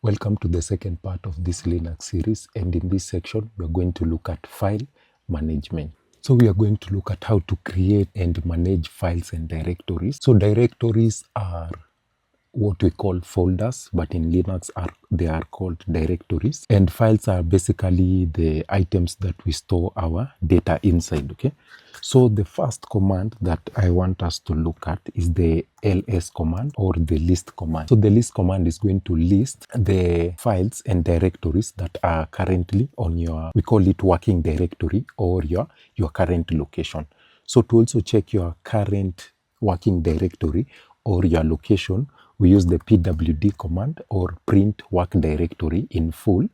Welcome to the second part of this Linux series, and in this section we are going to look at file management. So we are going to look at how to create and manage files and directories. So directories are what we call folders, but in Linux they are called directories, and files are basically the items that we store our data inside. Okay, so the first command that I want us to look at is the ls command, or the list command. So the list command is going to list the files and directories that are currently on your, we call it working directory, or your current location. So to also check your current working directory or your location, we use the pwd command, or print work directory in full,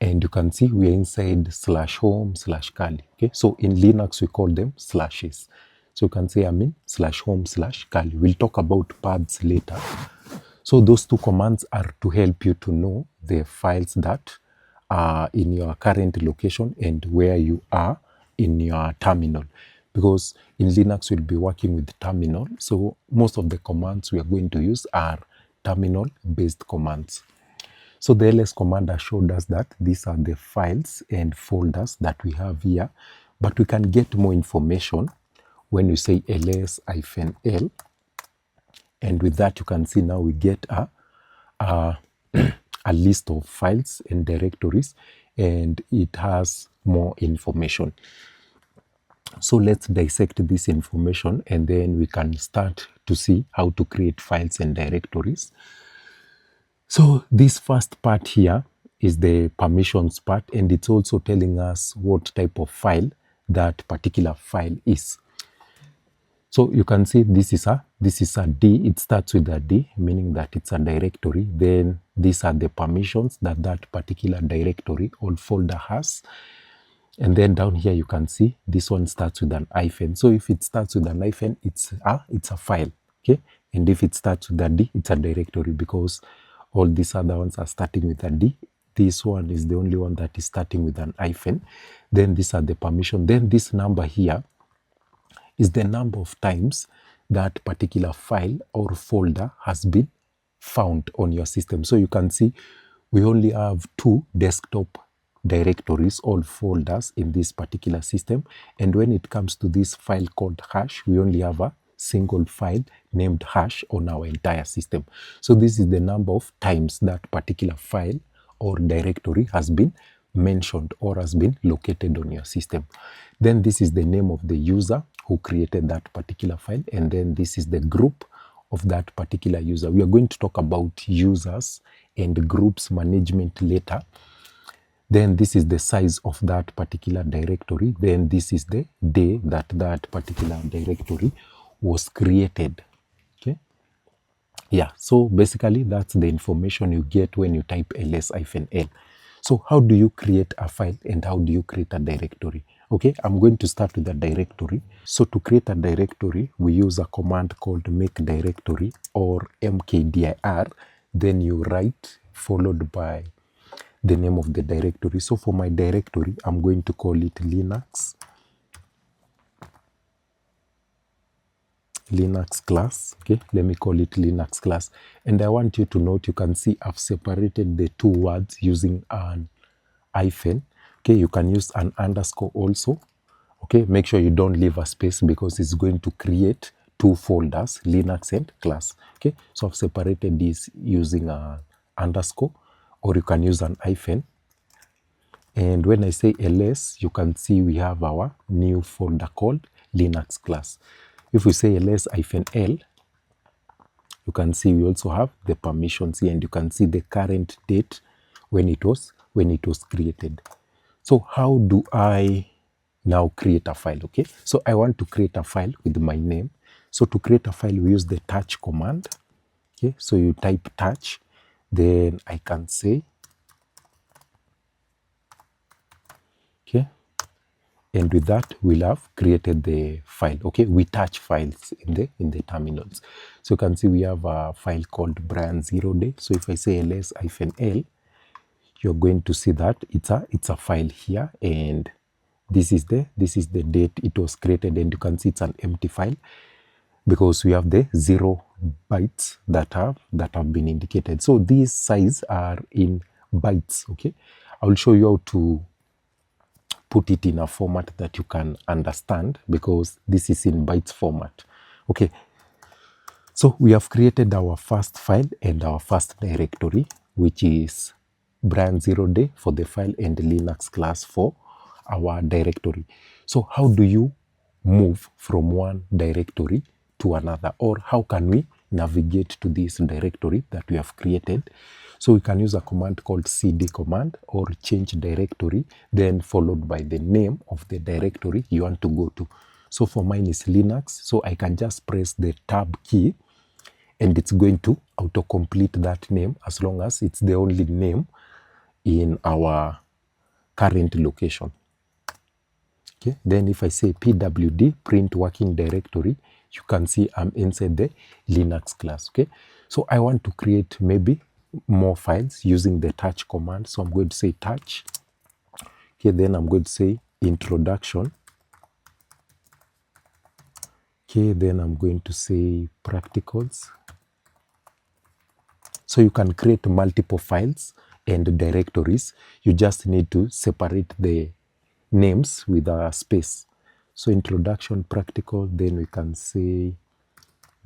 and you can see we are inside /home/curly. Okay, so in Linux we call them slashes. So you can say I'm in /home/curly. We'll talk about paths later. So those two commands are to help you to know the files that are in your current location and where you are in your terminal. Because in Linux we'll be working with terminal, so most of the commands we are going to use are terminal based commands. So the ls command has showed us that these are the files and folders that we have here, but we can get more information when you say ls-l, and with that you can see now we get a list of files and directories, and it has more information. So let's dissect this information, and then we can start to see how to create files and directories. So this first part here is the permissions part, and it's also telling us what type of file that particular file is. So you can see this is a D. It starts with a D, meaning that it's a directory. Then these are the permissions that that particular directory or folder has. And then down here you can see this one starts with an hyphen. So if it starts with an hyphen, it's a file, okay? And if it starts with a D, it's a directory, because all these other ones are starting with a D. This one is the only one that is starting with an hyphen. Then these are the permission. Then this number here is the number of times that particular file or folder has been found on your system. So you can see we only have 2 desktop directories or folders in this particular system, and when it comes to this file called hash, we only have a single file named hash on our entire system. So this is the number of times that particular file or directory has been mentioned or has been located on your system. Then this is the name of the user who created that particular file, and then this is the group of that particular user. We are going to talk about users and groups management later. Then this is the size of that particular directory. Then this is the day that that particular directory was created. Okay. Yeah, so basically that's the information you get when you type ls-l. So how do you create a file and how do you create a directory? Okay, I'm going to start with a directory. So to create a directory, we use a command called make directory, or mkdir. Then you write followed by the name of the directory. So for my directory, I'm going to call it Linux class. Okay, let me call it Linux class. And I want you to note, you can see I've separated the 2 words using an hyphen. Okay, you can use an underscore also. Okay, make sure you don't leave a space, because it's going to create 2 folders, Linux and class. Okay, so I've separated this using an underscore, or you can use an hyphen. And when I say ls, you can see we have our new folder called Linux class. If we say ls-l, you can see we also have the permissions here, and you can see the current date when it was created. So how do I now create a file? Okay, so I want to create a file with my name. So to create a file, we use the touch command. Okay, so you type touch, then I can say, okay, and with that we'll have created the file. Okay, we touch files in the terminals. So you can see we have a file called Brian0day. So if I say ls-l, you're going to see that it's a file here, and this is the date it was created, and you can see it's an empty file because we have the 0 bytes that have been indicated. So these size are in bytes. Okay, I will show you how to put it in a format that you can understand, because this is in bytes format. Okay, so we have created our first file and our first directory, which is brand 0day for the file and Linux class for our directory. So how do you move from one directory to another, or how can we navigate to this directory that we have created? So we can use a command called cd command, or change directory, then followed by the name of the directory you want to go to. So for mine is Linux, so I can just press the tab key and it's going to autocomplete that name as long as it's the only name in our current location. Okay, then if I say pwd print working directory, you can see I'm inside the Linux class. Okay, so I want to create maybe more files using the touch command. So I'm going to say touch. Okay, then I'm going to say introduction. Okay, then I'm going to say practicals. So you can create multiple files and directories. You just need to separate the names with a space. So introduction, practical, then we can say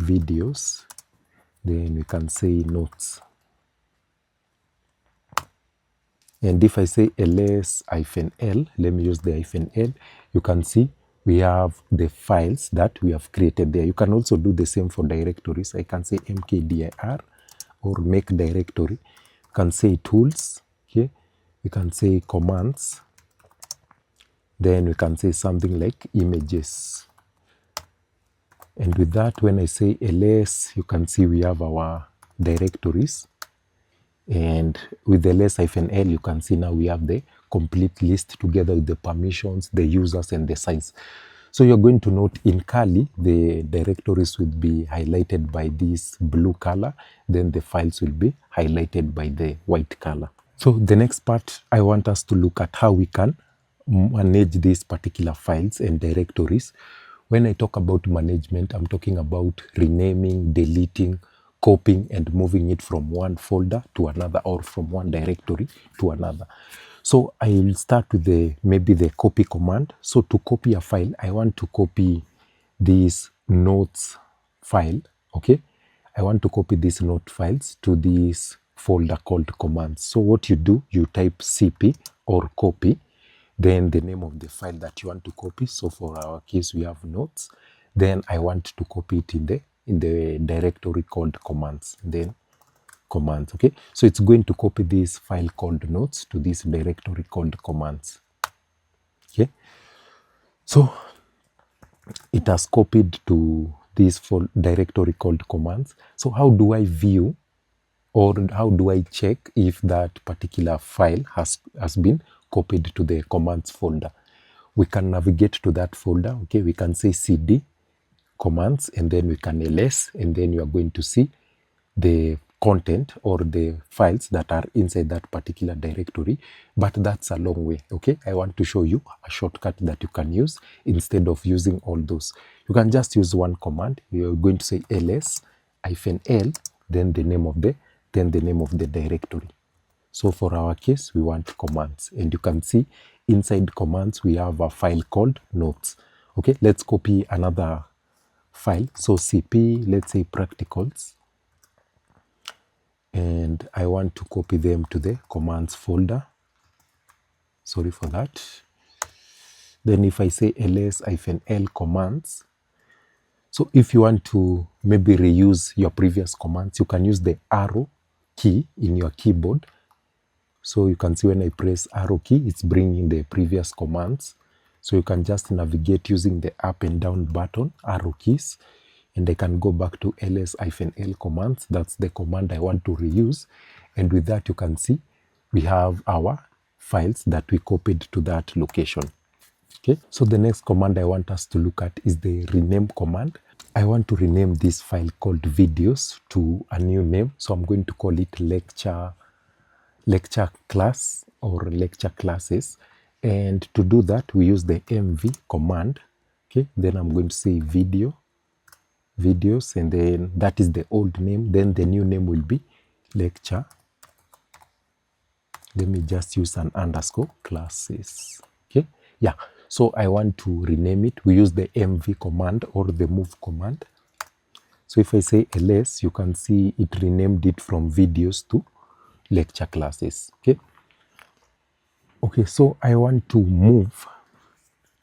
videos, then we can say notes. And if I say ls-l, let me use the -l, you can see we have the files that we have created there. You can also do the same for directories. I can say mkdir or make directory. You can say tools, okay? You can say commands. Then we can say something like images. And with that, when I say ls, you can see we have our directories. And with the ls-l, you can see now we have the complete list together with the permissions, the users, and the size. So you're going to note in curly, the directories will be highlighted by this blue color, then the files will be highlighted by the white color. So the next part, I want us to look at how we can manage these particular files and directories. When I talk about management, I'm talking about renaming, deleting, copying, and moving it from one folder to another, or from one directory to another. So I will start with maybe the copy command. So to copy a file, I want to copy this notes file, okay? I want to copy these note files to this folder called commands. So what you do, you type cp or copy, then the name of the file that you want to copy. So for our case, we have notes. Then I want to copy it in the directory called commands, then commands, okay? So it's going to copy this file called notes to this directory called commands, okay? So it has copied to this directory called commands. So how do I view, or how do I check if that particular file has been copied to the commands folder? We can navigate to that folder, okay? We can say cd commands, and then we can ls, and then you are going to see the content or the files that are inside that particular directory. But that's a long way, okay? I want to show you a shortcut that you can use instead of using all those. You can just use one command. You're going to say ls-l, then the name of the directory. So for our case, we want commands, and you can see inside commands we have a file called notes. Okay, let's copy another file. So cp, let's say practicals, and I want to copy them to the commands folder. Sorry for that. Then if I say ls-l commands, so if you want to maybe reuse your previous commands, you can use the arrow key in your keyboard. So you can see when I press arrow key, it's bringing the previous commands. So you can just navigate using the up and down button, arrow keys, and I can go back to ls-l commands. That's the command I want to reuse. And with that, you can see we have our files that we copied to that location. Okay, so the next command I want us to look at is the rename command. I want to rename this file called videos to a new name. So I'm going to call it lecture class or lecture classes. And to do that, we use the mv command. Okay, then I'm going to say video. videos, and then that is the old name. Then the new name will be lecture. Let me just use an underscore classes. Okay, yeah. So I want to rename it. We use the mv command or the move command. So if I say ls, you can see it renamed it from videos to lecture classes. Okay. Okay, so I want to move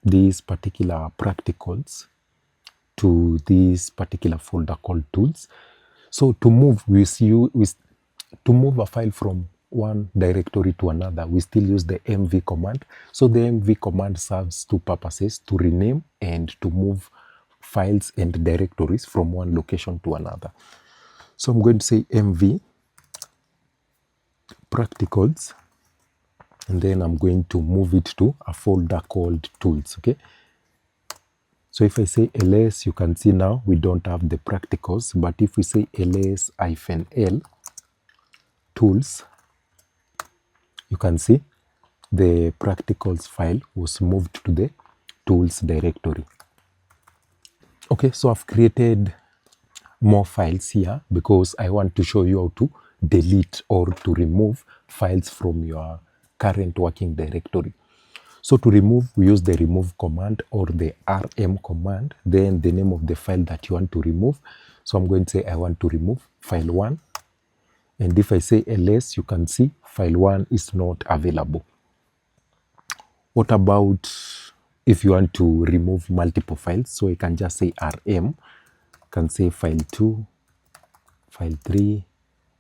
these particular practicals to this particular folder called tools. So to move, to move a file from one directory to another, we still use the mv command. So the mv command serves two purposes: to rename and to move files and directories from one location to another. So I'm going to say mv practicals, and then I'm going to move it to a folder called tools. Okay. So if I say ls, you can see now we don't have the practicals, but if we say ls-l tools, you can see the practicals file was moved to the tools directory. Okay, so I've created more files here because I want to show you how to delete or to remove files from your current working directory. So to remove, we use the remove command or the rm command, then the name of the file that you want to remove. So I'm going to say I want to remove file 1. And if I say ls, you can see file 1 is not available. What about if you want to remove multiple files? So I can just say rm, can say file 2, file 3,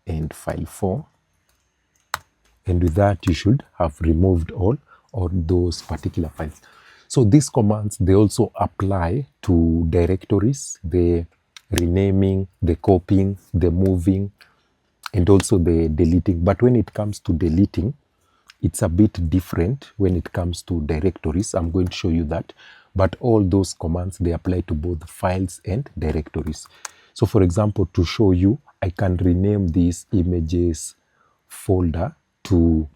and file 4. And with that, you should have removed all those particular files. So these commands, they also apply to directories, the renaming, the copying, the moving, and also the deleting. But when it comes to deleting, it's a bit different when it comes to directories. I'm going to show you that. But all those commands, they apply to both files and directories. So for example, to show you, I can rename this images folder to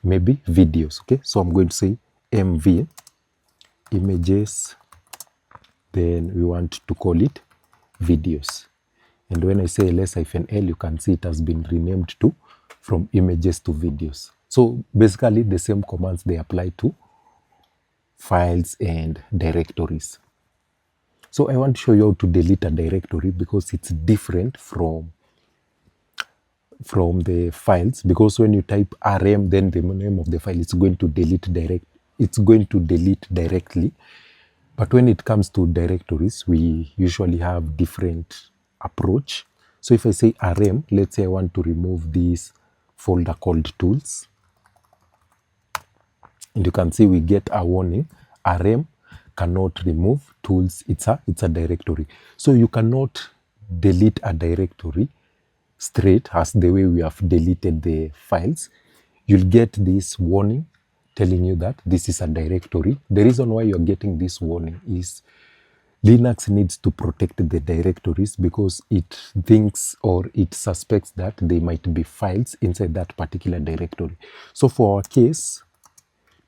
maybe videos. Okay, so I'm going to say mv images, then we want to call it videos. And when I say ls-l, you can see it has been renamed to from images to videos. So basically the same commands, they apply to files and directories. So I want to show you how to delete a directory because it's different from the files, because when you type rm, then the name of the file, it's going to delete directly. But when it comes to directories, we usually have different approach. So if I say rm, let's say I want to remove this folder called tools, and you can see we get a warning, rm cannot remove tools. It's a directory. So you cannot delete a directory straight as the way we have deleted the files. You'll get this warning telling you that this is a directory. The reason why you're getting this warning is Linux needs to protect the directories because it thinks or it suspects that there might be files inside that particular directory. So for our case,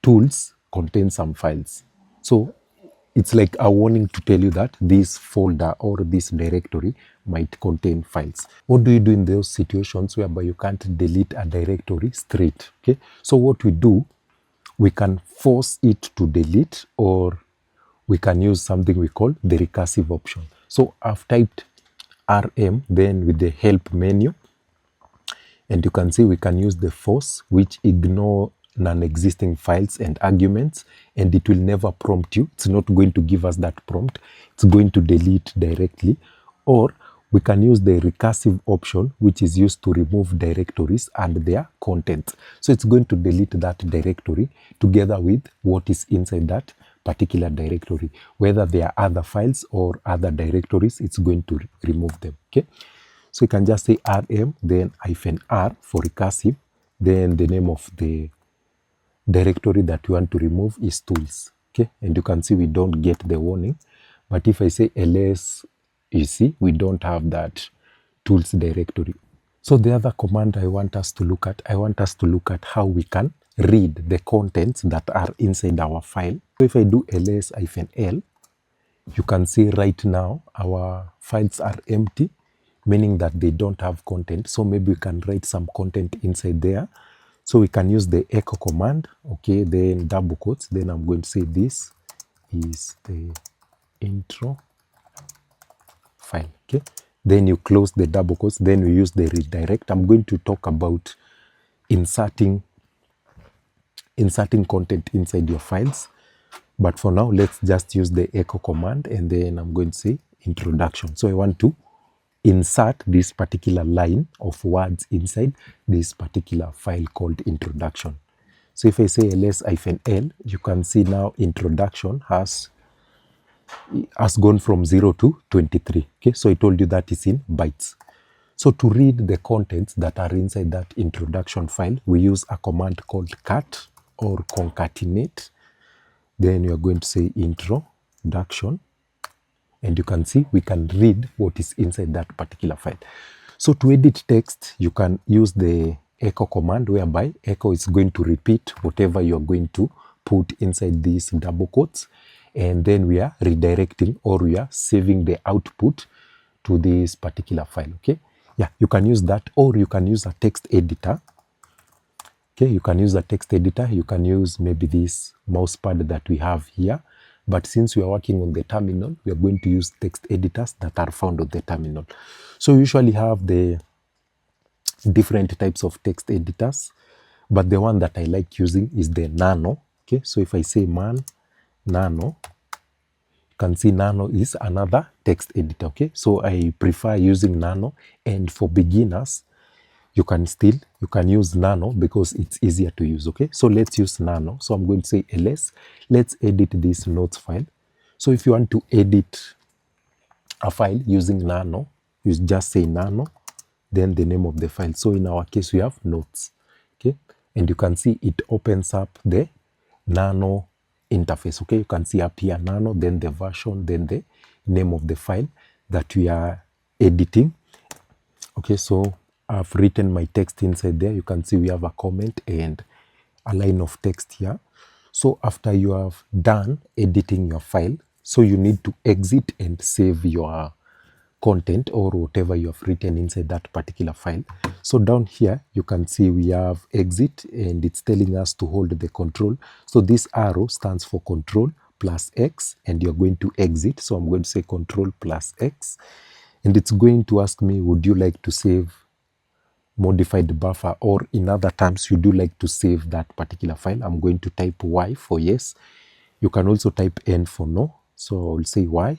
tools contain some files. So it's like a warning to tell you that this folder or this directory might contain files. What do you do in those situations whereby you can't delete a directory straight? Okay, so what we do, we can force it to delete, or we can use something we call the recursive option. So I've typed rm, then with the help menu, and you can see we can use the force, which ignore non-existing files and arguments, and it will never prompt you. It's not going to give us that prompt. It's going to delete directly. Or we can use the recursive option, which is used to remove directories and their contents. So it's going to delete that directory together with what is inside that particular directory. Whether there are other files or other directories, it's going to remove them. Okay, so you can just say rm, then -r for recursive, then the name of the directory that you want to remove is tools. Okay, and you can see we don't get the warning. But if I say ls, you see we don't have that tools directory. So the other command I want us to look at, how we can read the contents that are inside our file. So if I do ls-l, you can see right now our files are empty, meaning that they don't have content. So maybe we can write some content inside there. So we can use the echo command, okay, then double quotes, then I'm going to say this is the intro file, okay. Then you close the double quotes, then we use the redirect. I'm going to talk about inserting content inside your files. But for now, let's just use the echo command, and then I'm going to say introduction. So I want to insert this particular line of words inside this particular file called introduction. So if I say ls-l, you can see now introduction has gone from 0 to 23. Okay, so I told you that is in bytes. So to read the contents that are inside that introduction file, we use a command called cat or concatenate. Then you are going to say introduction, and you can see we can read what is inside that particular file. So to edit text, you can use the echo command, whereby echo is going to repeat whatever you are going to put inside these double quotes, and then we are redirecting, or we are saving the output to this particular file. Okay, yeah, you can use that, or you can use a text editor. Okay, you can use a text editor. You can use maybe this mousepad that we have here. But since we are working on the terminal, we are going to use text editors that are found on the terminal. So we usually have the different types of text editors, but the one that I like using is the nano. Okay, so if I say nano, you can see nano is another text editor. Okay, so I prefer using nano, and for beginners, you can use nano because it's easier to use. Okay, so let's use nano. So I'm going to say ls, let's edit this notes file. So if you want to edit a file using nano, you just say nano, then the name of the file. So in our case, we have notes. Okay, and you can see it opens up the nano interface. Okay, you can see up here nano, then the version, then the name of the file that we are editing. Okay, so I've written my text inside there. You can see we have a comment and a line of text here. So after you have done editing your file, so you need to exit and save your content or whatever you have written inside that particular file. So down here, you can see we have exit, and it's telling us to hold the control. So this arrow stands for control plus X, and you're going to exit. So I'm going to say control plus X, and it's going to ask me, would you like to save modified buffer, or in other terms, you do like to save that particular file? I'm going to type Y for yes. You can also type N for no. So I'll say Y.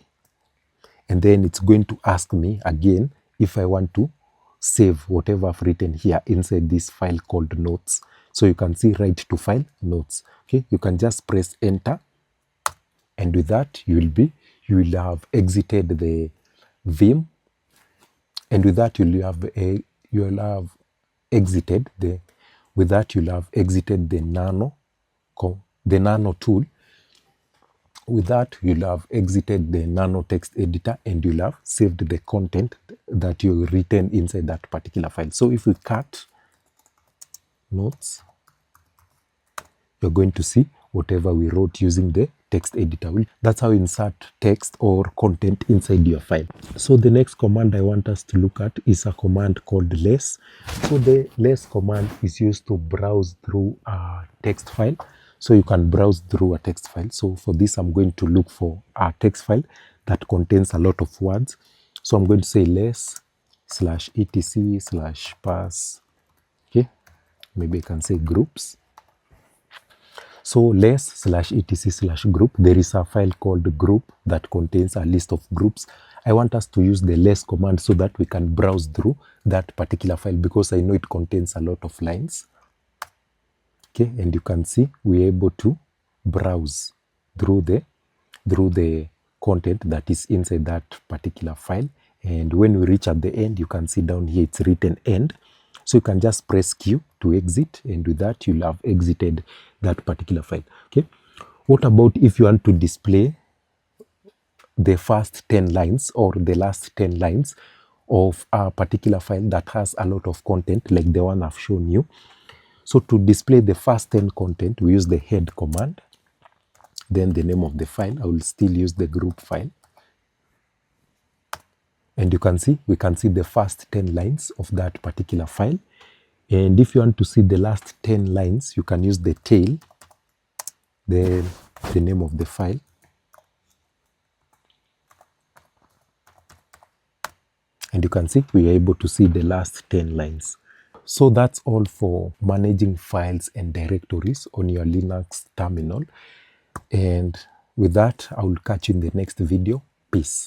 And then it's going to ask me again if I want to save whatever I've written here inside this file called notes. So you can see write to file notes. Okay, you can just press enter, and with that you will have exited the Vim, and with that you'll have exited the nano tool. With that, you'll have exited the nano text editor, and you'll have saved the content that you written inside that particular file. So if we cut notes, you're going to see whatever we wrote using the text editor. That's how you insert text or content inside your file. So the next command I want us to look at is a command called less. So the less command is used to browse through a text file. So you can browse through a text file. So for this, I'm going to look for a text file that contains a lot of words. So I'm going to say less/etc/pass. Okay, maybe I can say groups. So less/etc/group, there is a file called group that contains a list of groups. I want us to use the less command so that we can browse through that particular file, because I know it contains a lot of lines. Okay, and you can see we're able to browse through the content that is inside that particular file. And when we reach at the end, you can see down here it's written end. So you can just press Q to exit, and with that you'll have exited that particular file. Okay, what about if you want to display the first 10 lines or the last 10 lines of a particular file that has a lot of content, like the one I've shown you? So to display the first 10 content, we use the head command, then the name of the file. I will still use the group file. And you can see, we can see the first 10 lines of that particular file. And if you want to see the last 10 lines, you can use the tail, then the name of the file. And you can see we are able to see the last 10 lines. So that's all for managing files and directories on your Linux terminal. And with that, I will catch you in the next video. Peace.